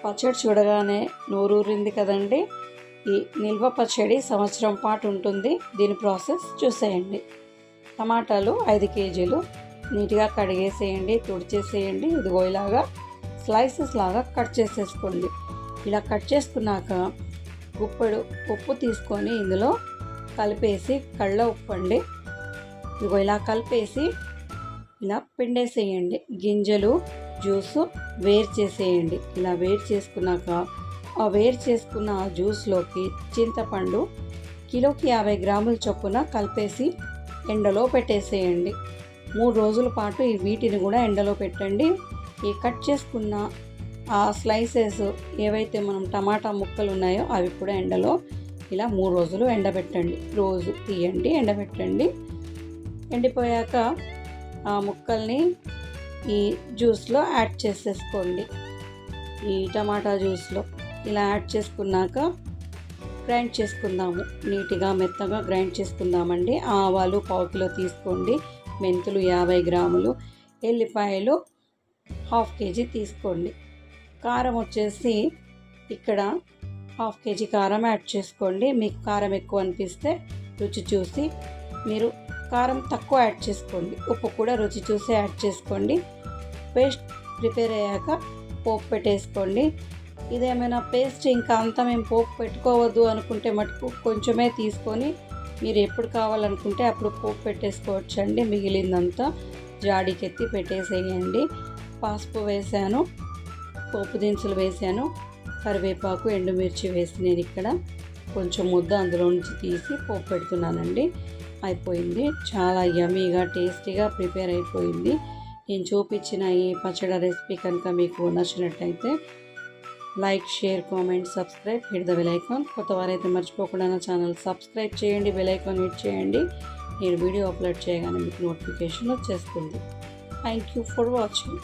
పచ్చడి చూడగానే నోరూరింది కదండి. ఈ నిల్వ పచ్చడి సంవత్సరం పాటు ఉంటుంది. దీని ప్రాసెస్ చూసేయండి. టమాటాలు 5 కేజీలు నీట్గా కడిగేసేయండి, తుడిచేసేయండి. ఇదిగో ఇలాగా స్లైసెస్ లాగా కట్ చేసేసుకోండి. ఇలా కట్ చేసుకున్నాక గుప్పెడు ఉప్పు తీసుకొని ఇందులో కలిపేసి, కళ్ళ ఉప్పు అండి, ఇదిగో ఇలా కలిపేసి ఇలా పిండేసేయండి. గింజలు జ్యూసు వేరు చేసేయండి. ఇలా వేరు చేసుకున్నాక ఆ వేరు చేసుకున్న ఆ జ్యూస్లోకి చింతపండు కిలోకి 50 గ్రాముల చొప్పున కలిపేసి ఎండలో పెట్టేసేయండి. 3 రోజుల పాటు ఈ వీటిని కూడా ఎండలో పెట్టండి. ఈ కట్ చేసుకున్న ఆ స్లైసెస్ ఏవైతే మనం టమాటా ముక్కలు ఉన్నాయో అవి కూడా ఎండలో ఇలా 3 రోజులు ఎండబెట్టండి. రోజు తీయండి, ఎండబెట్టండి. ఎండిపోయాక ఆ ముక్కల్ని ఈ జ్యూస్లో యాడ్ చేసేసుకోండి. ఈ టమాటా జ్యూస్లో ఇలా యాడ్ చేసుకున్నాక గ్రైండ్ చేసుకుందాము. నీట్గా మెత్తగా గ్రైండ్ చేసుకుందామండి. ఆవాలు 1/2 కిలో తీసుకోండి, మెంతులు 50 గ్రాములు, ఎల్లిపాయలు 1/2 కేజీ తీసుకోండి. కారం వచ్చేసి ఇక్కడ 1/2 కేజీ కారం యాడ్ చేసుకోండి. మీకు కారం ఎక్కువ అనిపిస్తే రుచి చూసి మీరు కారం తక్కువ యాడ్ చేసుకోండి. ఉప్పు కూడా రుచి చూసి యాడ్ చేసుకోండి. పేస్ట్ ప్రిపేర్ అయ్యాక పోపు పెట్టేసుకోండి. ఇదేమైనా పేస్ట్ ఇంకా అంతా మేము పోపు పెట్టుకోవద్దు అనుకుంటే మటుకు కొంచెమే తీసుకొని మీరు ఎప్పుడు కావాలనుకుంటే అప్పుడు పోపు పెట్టేసుకోవచ్చండి. మిగిలిందంతా జాడీకెత్తి పెట్టేసేయండి. పసుపు వేసాను, పోపు దినుసులు వేసాను, కరివేపాకు, ఎండుమిర్చి వేసి నేను ఇక్కడ కొంచెం ముద్ద అందులో నుంచి తీసి పోపు పెడుతున్నానండి. అయిపోయింది. చాలా యమ్మీగా టేస్టీగా ప్రిపేర్ అయిపోయింది. నేను చూపించిన ఈ పచ్చడి రెసిపీ కనుక మీకు నచ్చినట్టయితే like, share, comment, subscribe, hit the bell icon. కొత్త వారైతే మర్చిపోకుండా నా ఛానల్ సబ్స్క్రైబ్ చేయండి, బెల్ ఐకాన్ హిట్ చేయండి. నేను వీడియో అప్లోడ్ చేయగానే మీకు నోటిఫికేషన్ వచ్చేస్తుంది. Thank you for watching.